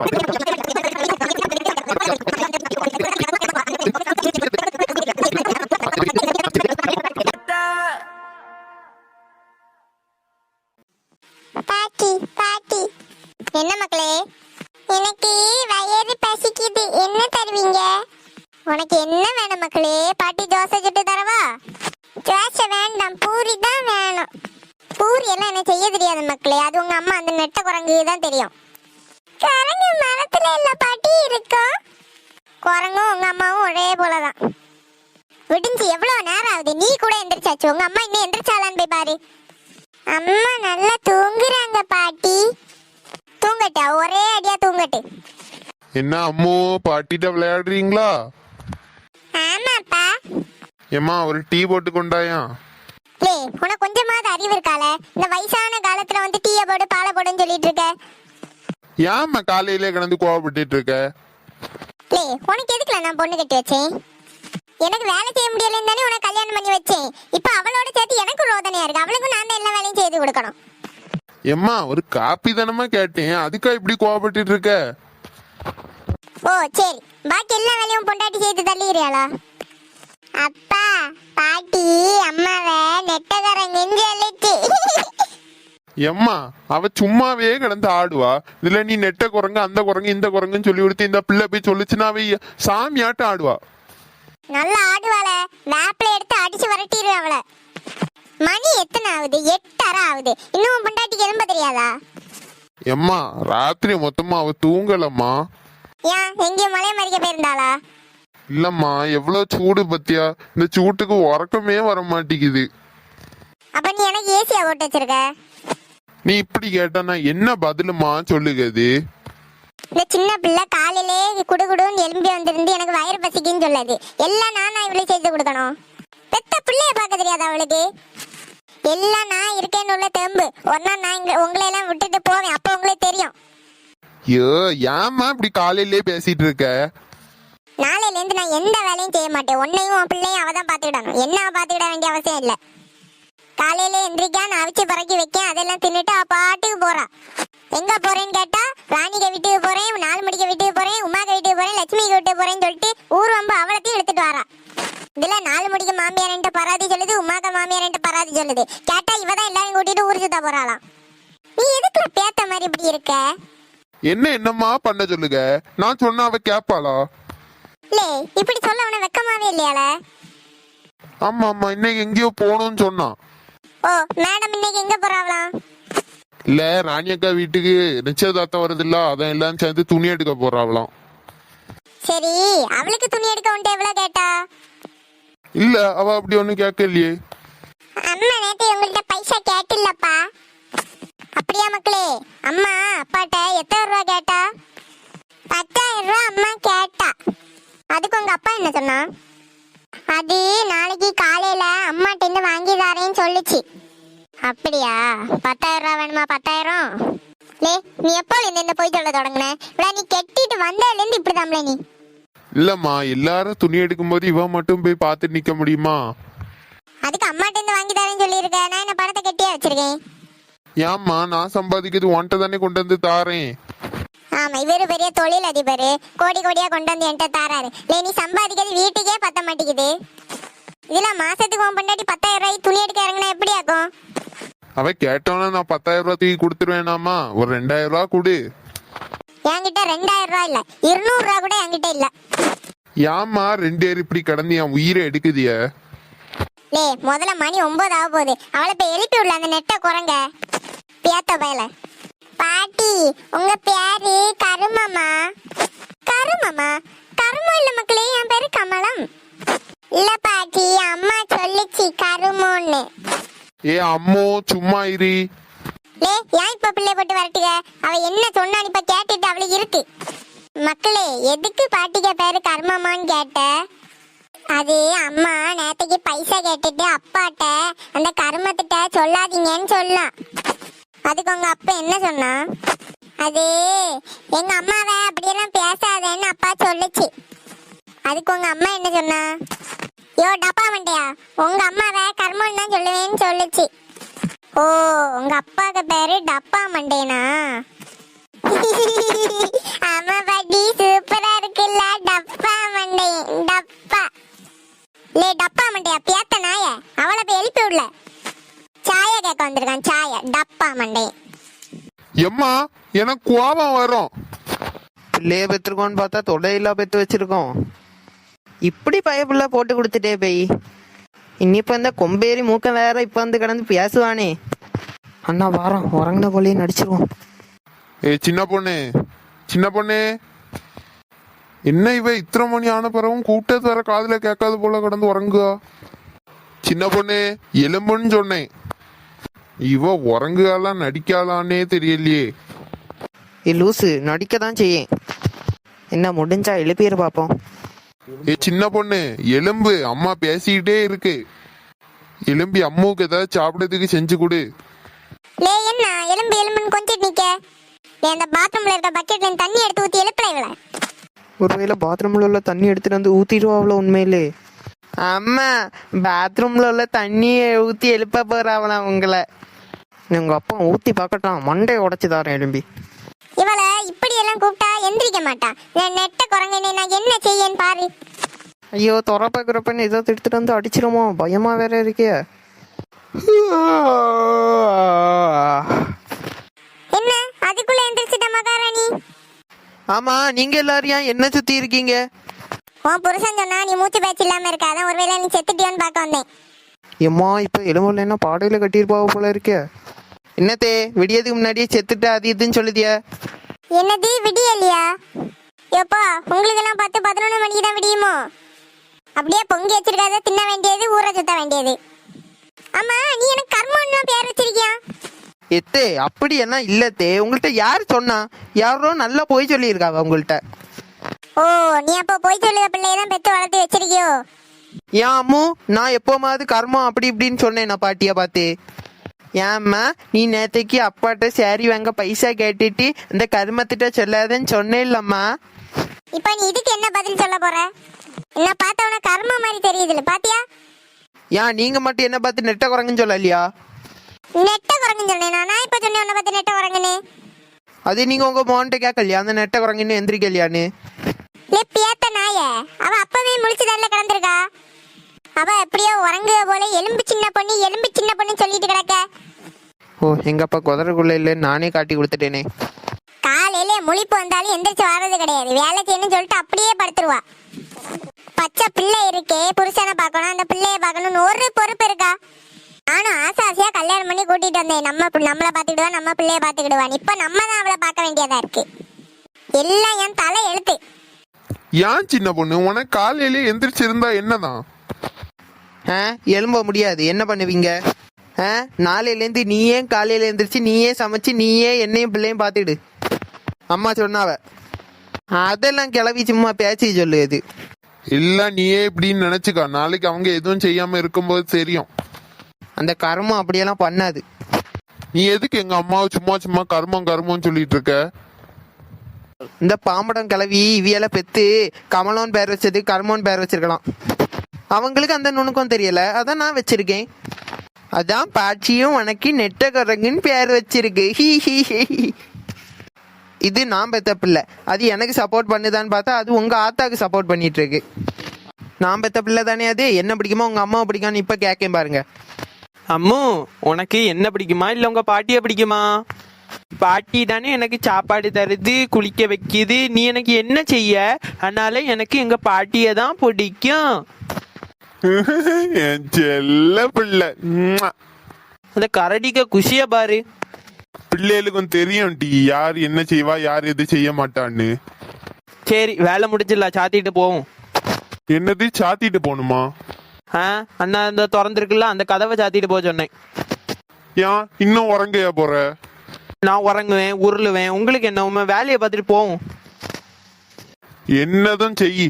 பாட்டி பாட்டி. என்ன மக்களே? எனக்கு வயிறு பசிக்குது, என்ன தருவீங்க? உனக்கு என்ன வேணும் மக்களே? பாட்டி தோசை சுட்டு தரவா? தோசை வேண்டாம், பூரி தான் வேணும். பூரி எல்லாம் என்ன செய்ய தெரியாது மக்களே, அது உங்க அம்மா அந்த நெட்ட குரங்கு தான் தெரியும். குரங்கு மரத்துல இல்ல பாட்டி இருக்கும். குரங்கும் உங்க அம்மாவும் ஒரே போலதான். விடிஞ்சு எவ்வளவு நேரம் ஆகுது, நீ கூட எந்திரிச்சாச்சு. உங்க அம்மா இன்னும் எந்திரிச்சாலான்னு போய் பாரு. அம்மா நல்லா தூங்குறாங்க பாட்டி. தூங்கட்டா, ஒரே அடியா தூங்கட்டு. என்ன அம்மோ, பாட்டிட்ட விளையாடுறீங்களா? ஆமாப்பா. ஏம்மா ஒரு டீ போட்டு கொண்டாயா? லே, உனக்கு கொஞ்சமாவது அறிவு இருக்கால? இந்த வயசான காலத்துல வந்து டீயை போடு பாலை போடுன்னு சொல்லிட்டு இருக்க. ஏம்மா காலையிலே கிடந்து கோவப்பட்டு இருக்க? லே, உனக்கு எதுக்குல நான் பொண்ணு கட்டி வச்சேன்? எனக்கு வேலை செய்ய முடியலன்னு தானே உனக்கு கல்யாணம் பண்ணி வச்சேன். இப்ப அவளோட சேர்த்து எனக்கு ரோதனையா இருக்கு. அவளுக்கும் நான் தான் எல்லா வேலையும் செய்து கொடுக்கணும். ஏம்மா ஒரு காப்பி தானமா கேட்டேன், அதுக்கா இப்படி கோவப்பட்டு இருக்க? ஓ சரி, பாக்கி எல்லா வேலையும் பொண்டாட்டி செய்து தள்ளிடுறியாளா? அப்பா பாட்டி அம்மாவை நெட்டகரங்கன்னு சொல்லிச்சு. எம்மா அவ சும்மாவே கிடந்து ஆடுவா. இதுல நீ நெட்ட குரங்கு அந்த குரங்கு இந்த குரங்குன்னு சொல்லி கொடுத்து இந்த பிள்ளை போய் சொல்லிச்சுன்னா அவ சாமியாட்டம் ஆடுவா. நல்லா ஆடுவாள, வேப்பில எடுத்து அடிச்சு வரட்டிடுவேன் அவளை. மணி எத்தனை ஆகுது? 8:30 ஆகுது. இன்னும் பொண்டாட்டிக்கு எலும்ப தெரியாதா? எம்மா ராத்திரி மொத்தமா அவ தூங்கலம்மா. ஏன் எங்கேயும் மலைய மறிக்க போயிருந்தாளா? இல்லம்மா, எவ்வளவு சூடு பத்தியா? இந்த சூட்டுக்கு உறக்கமே வர மாட்டேங்குது. அப்ப நீ எனக்கு ஏசியா ஓட்டு வச்சிருக்க? நீ இப்படி கேட்டா நான் என்ன பதிலுமா சொல்லுகிறது? இந்த சின்ன பிள்ளை காலையிலே குடுகுடுன்னு எலும்பி வந்திருந்து எனக்கு வயிறு பசிக்குன்னு சொல்லாது. எல்லாம் நான் இவளுக்கு செய்து கொடுக்கணும். பெத்த பிள்ளைய பார்க்க தெரியாது அவளுக்கு. எல்லாம் நான் இருக்கேன்னு உள்ள தெம்பு. ஒரு நாள் நான் உங்களை எல்லாம் விட்டுட்டு போவேன், அப்ப உங்களுக்கு தெரியும். ஐயோ, ஏம்மா இப்படி காலையிலே பேசிட்டு இருக்க? நாளையில இருந்து நான் எந்த வேலையும் செய்ய மாட்டேன். உன்னையும் உன் பிள்ளையும் அவதான் பாத்துக்கிடணும். என்ன பாத்துக்கிட வேண்டிய அவசியம் இல்ல. காலையில எந்திரிக்கா, நான் அவிச்சு பறக்கி வைக்கேன், அதெல்லாம் தின்னுட்டு அவ பாட்டுக்கு போறா. எங்க போறேன்னு கேட்டா, ராணிக வீட்டுக்கு போறேன், 4 மணிக்கு வீட்டுக்கு போறேன், உமாக்க வீட்டுக்கு போறேன், லட்சுமிக்கு வீட்டுக்கு போறேன்னு சொல்லிட்டு ஊர்வம்பு அவளத்தையும் எடுத்துட்டு வரா. இதுல 4 மணிக்கு மாமியார்ன்ட்டு பராதி சொல்லுது, உமாக்க மாமியார்ன்ட்டு பராதி சொல்லுது. கேட்டா இவதான் எல்லாரும் கூட்டிட்டு ஊருக்கு தான் போறாளாம். நீ எதுக்குள்ள பேத்த மாதிரி இப்படி இருக்க? என்னம்மா பண்ண சொல்லுங்க? நான் சொன்னா அவ கேப்பாளா? லே, இப்படி சொல்ல உன வெக்கமாவே இல்லையால? ஆமா ஆமா, இன்னைக்கு எங்கேயோ போகணும்னு சொன்னான். ஓ, மேடம் இன்னைக்கு எங்க போறாவலாம்? இல்ல, ராணி அக்கா வீட்டுக்கு நிச்சயதார்த்தம் வருது இல்ல, அதான் எல்லாம் சேர்ந்து துணி எடுக்க போறாவலாம். சரி, அவளுக்கு துணி எடுக்க உன்ட்ட எவ்வளவு கேட்டா? இல்ல, அவ அப்படி ஒண்ணும் கேட்கலையே. அம்மா நேத்து உங்கள்ட்ட பைசா கேட்டில்லப்பா. அப்படியா மக்களே? அம்மா அப்பாட்ட எத்தனை ரூபா கேட்டா? 10,000 ரூபா அம்மா கேட்டா. அதுக்கு உங்க அப்பா என்ன சொன்னா? அது நாளைக்கு காலையில அம்மாட்ட இருந்து வாங்கி தரேன்னு சொல்லுச்சு. அப்படியா? 10,000 ரூபா வேணுமா? 10,000? லே, நீ எப்போ இந்த போய் சொல்ல தொடங்குன? நீ கெட்டிட்டு வந்ததுல இருந்து இப்படிதாம்ல நீ. இல்லம்மா, எல்லாரும் துணி எடுக்கும் போது இவ மட்டும் போய் பார்த்து நிக்க முடியுமா? அதுக்கு அம்மாட்ட இருந்து வாங்கி தரேன்னு சொல்லியிருக்க. நான் என்ன பணத்தை கெட்டியா வச்சிருக்கேன்? ஏம்மா, நான் சம்பாதிக்கிறது உன்ட்ட தானே கொண்டு வந்து தாரேன். ஆமா, இவரு பெரிய தொழில் அதிபர், கோடி கோடியா கொண்டு வந்து என்கிட்ட தாராரு. லே, நீ சம்பாதிக்கிறது வீட்டுக்கே பத்த மாட்டேங்குது. இதுல மாசத்துக்கு உன் பொண்டாட்டி 10,000 ரூபாய் துணி எடுக்க இறங்கினா எப்படி ஆகும்? அவ கேட்டோன்னா நான் 10,000 ரூபாய் தூக்கி கொடுத்துருவேனாமா? ஒரு 2,000 ரூபாய் கொடு. என்கிட்ட 2,000 ரூபாய் இல்ல, 200 ரூபாய் கூட என்கிட்ட இல்ல. ஏம்மா 2 பேர் இப்படி கடந்து என் உயிரை எடுக்குதிய? லே, முதல்ல மணி 9 ஆக போகுது. அவளை போய் எழுப்பி விடல, அந்த நெட்ட குரங்க பேத்த பயல. பாட்டி, உங்க பேரு கருமமா? கருமமா? கருமம் இல்ல மக்களே, என் பேரு கமலம். இல்ல பாட்டி, அம்மா சொல்லுச்சு கருமோன்னு. ஏ அம்மோ, சும்மா இரு. லே, ஏன் இப்ப பிள்ளை போட்டு வரட்டுக? அவ என்ன சொன்னா இப்ப கேட்டுட்டு அவளுக்கு இருக்கு. மக்களே, எதுக்கு பாட்டிக்கு பேரு கர்மமான்னு கேட்ட? அது அம்மா நேத்தைக்கு பைசா கேட்டுட்டு அப்பாட்ட அந்த கருமத்திட்ட சொல்லாதீங்கன்னு சொல்லலாம். அதுக்கு உங்க அப்பா என்ன சொன்னா? அது எங்க அம்மாவை அப்படியெல்லாம் பேசாதேன்னு அப்பா சொல்லுச்சு. அதுக்கு உங்க அம்மா என்ன சொன்னா? யோ டப்பா மண்டையா, உங்க அம்மாவை கர்மம் தான் சொல்லுவேன்னு சொல்லுச்சு. ஓ, உங்க அப்பாவுக்கு பேரு டப்பா மண்டேனா? ஆமா பாட்டி சூப்பரா இருக்குல்ல டப்பா மண்டை டப்பா லே டப்பா மண்டையா பேத்த நாய அவளை போய் எழுப்பி விடல சாய கேட்க வந்திருக்கான் சாய டப்பா மண்டை எம்மா எனக்கு கோபம் வரும். பிள்ளைய பெற்றிருக்கோன்னு பார்த்தா தொடையில பெற்று வச்சிருக்கோம். இப்படி பயப்புள்ள போட்டு கொடுத்துட்டே போய் இனிப்ப இந்த கொம்பேறி மூக்க வேற இப்ப வந்து கிடந்து பேசுவானே. அண்ணா வாரம் உறங்கின போலயே நடிச்சிருவோம். சின்ன பொண்ணு சின்ன பொண்ணு என்ன இவ இத்தனை மணி ஆன பிறகும் கூட்டத்து வர காதுல கேட்காத போல கிடந்து உறங்குவா. சின்ன பொண்ணு எலும்புன்னு சொன்னேன், இவ உறங்குகாலாம் நடிக்காளான்னே தெரியலையே. லூசு நடிக்க தான் செய்யேன். என்ன முடிஞ்சா எழுப்பிடு பார்ப்போம். சின்ன பொண்ணு எலும்பு, அம்மா பேசிக்கிட்டே இருக்கு. எலும்பி அம்மாவுக்கு ஏதாவது சாப்பிடறதுக்கு செஞ்சு கொடு. லே என்ன எலும்பு எலும்புன்னு கொஞ்சம் நிக்க அந்த பாத்ரூம்ல இருக்க பக்கெட்ல தண்ணி எடுத்து ஊத்தி எழுப்பல இவள. ஒருவேளை பாத்ரூம்ல உள்ள தண்ணி எடுத்துட்டு வந்து ஊத்திடுவாங்களோ உண்மையிலே. அம்மா பாத்ரூம்ல உள்ள தண்ணியை ஊத்தி எழுப்ப போறாவளா உங்களை. உங்க அப்பா ஊத்தி பார்க்கட்டான், மண்டையை உடைச்சு தாரேன் எலும்பி. இவள இப்படி எல்லாம் கூப்பிட்டா எந்திரிக்க மாட்டா. நெட்ட குரங்கனே நான் என்ன செய்யன்னு பாரு. ஐயோ துறப்பக்கிறப்பன்னு ஏதோ எடுத்துட்டு வந்து அடிச்சிருமோ, பயமா வேற இருக்கே. என்ன அதுக்குள்ள எந்திரிச்சிட்ட மகாராணி? ஆமா நீங்க எல்லாரும் ஏன் என்ன சுத்தி இருக்கீங்க? உன் புருஷன் சொன்னா நீ மூச்சு பேச்சு இல்லாம இருக்க, அதான் ஒருவேளை நீ செத்துட்டியோன்னு பார்க்க வந்தேன். எம்மா இப்ப எலும்புல என்ன பாடையில கட்டியிருப்பாவ போல இருக்கே. என்னத்தே விடியதுக்கு முன்னாடியே செத்துட்டு அது இதுன்னு சொல்லுதியா? என்னது விடியலையா? எப்பா உங்களுக்கு எல்லாம் 10-11 மணிக்கு தான் விடியுமோ? அப்படியே பொங்கி வச்சிருக்காத, தின்ன வேண்டியது ஊரை சுத்த வேண்டியது. ஆமா நீ எனக்கு கர்மம்னு பேர் வச்சிருக்கியா? எத்தே அப்படி என்ன இல்லத்தே, உங்கள்கிட்ட யாரு சொன்னா? யாரோ நல்லா போய் சொல்லியிருக்காவ உங்கள்கிட்ட. ஓ நீ அப்போ போய் சொல்லுக பிள்ளையதான் பெத்து வளர்த்து வச்சிருக்கியோ? ஏன் அம்மு நான் எப்போமாவது கர்மம் அப்படி இப்படின்னு சொன்னேன் நான் பாட்டியை பார்த்து. ஏம்மா நீ நேத்தைக்கு அப்பாட்ட சாரி வாங்க பைசா கேட்டுட்டு இந்த கருமத்திட்ட சொல்லாதன்னு சொன்னேன் இல்லம்மா. இப்ப நீ இதுக்கு என்ன பதில் சொல்ல போற? என்ன பார்த்தா உனக்கு கர்ம மாதிரி தெரியுதுல, பாத்தியா? ஏன் நீங்க மட்டும் என்ன பார்த்து நெட்ட குரங்குன்னு சொல்லலையா? நெட்ட குரங்குன்னு சொன்னேன் நான் இப்ப சொன்னேன் உன்னை பார்த்து நெட்ட குரங்குன்னு. அது நீங்க உங்க மோன்ட்ட கேட்கலையா அந்த நெட்ட குரங்குன்னு எந்திரிக்கலையான்னு? லே பேத்த நாயே, அவ அப்பவே முழிச்சுதான்ல கிடந்திருக்கா. அவ எப்படியோ உறங்குக போல எலும்பு சின்ன பொண்ணு சொல்லிட்டு கிடக்க. ஓ எங்க அப்பா குதிரைக்குள்ள இல்லைன்னு நானே காட்டி கொடுத்துட்டேனே. காலையில முழிப்பு வந்தாலும் எந்திரிச்சு வர்றது கிடையாது, வேலை செய்யணும்னு சொல்லிட்டு அப்படியே படுத்துருவா. பச்சை பிள்ளை இருக்கே, புருஷனை பார்க்கணும் அந்த பிள்ளைய பார்க்கணும்னு ஒரு பொறுப்பு இருக்கா? நானும் ஆசையா கல்யாணம் பண்ணி கூட்டிட்டு வந்தேன். நம்மளை பார்த்துக்கிடுவா, நம்ம பிள்ளைய பார்த்துக்கிடுவான். இப்ப நம்ம தான் அவளை பார்க்க வேண்டியதா இருக்கு. எல்லாம் என் தலை எழுத்து. ஏன் சின்ன பொண்ணு உனக்கு காலையிலே எந்திரிச்சிருந்தா என்னதான்? எழும்ப முடியாது என்ன பண்ணுவீங்க? நாளையிலேருந்து நீயே காலையில எந்திரிச்சு நீயே சமைச்சு நீயே என்னையும் பிள்ளையும் பார்த்துடு அம்மா சொன்னாவ. அதெல்லாம் கிளவி சும்மா பேச்சு சொல்லுது. இல்ல நீயே இப்படின்னு நினைச்சுக்கா, நாளைக்கு அவங்க எதுவும் செய்யாம இருக்கும்போது தெரியும். அந்த கர்மம் அப்படியெல்லாம் பண்ணாது. நீ எதுக்கு எங்க அம்மாவை சும்மா சும்மா கர்மம்னு சொல்லிட்டு இருக்க? இந்த பாம்படம் கிளவி இவியெல்லாம் பெத்து கமலோன்னு பேர் வச்சது கர்மோன்னு பேர் வச்சிருக்கலாம். அவங்களுக்கு அந்த நுணுக்கம் தெரியல, அதான் நான் வச்சிருக்கேன். அதான் பாட்சியும் உனக்கு நெட்ட குரங்குன்னு பேர் வச்சிருக்கு. இது நான் பெத்த பிள்ளை, அது எனக்கு சப்போர்ட் பண்ணுதான்னு பார்த்தா அது உங்க ஆத்தாக்கு சப்போர்ட் பண்ணிட்டு இருக்கு. நான் பெத்த பிள்ளை தானே அது. என்ன பிடிக்குமா உங்க அம்மாவை பிடிக்கான்னு இப்ப கேட்க பாருங்க. அம்மு உனக்கு என்ன பிடிக்குமா இல்லை உங்க பாட்டியை பிடிக்குமா? பாட்டி தானே எனக்கு சாப்பாடு தருது, குளிக்க வைக்குது. நீ எனக்கு என்ன செய்ய? அதனால எனக்கு எங்க பாட்டியை தான் பிடிக்கும். என் செல்ல பிள்ளை. அந்த கரடிக்க குஷிய பாரு. பிள்ளைகளுக்கும் தெரியும் டி யார் என்ன செய்வா யார் எது செய்ய மாட்டான்னு. சரி வேலை முடிஞ்சிடலாம், சாத்திட்டு போவோம். என்னது சாத்திட்டு போகணுமா? அண்ணா இந்த திறந்துருக்குல்ல அந்த கதவை சாத்திட்டு போக சொன்னேன். ஏன் இன்னும் உறங்கையா போற? நான் உறங்குவேன் உருளுவேன், உங்களுக்கு என்ன வேலையை பார்த்துட்டு போவோம். என்னதும் செய்.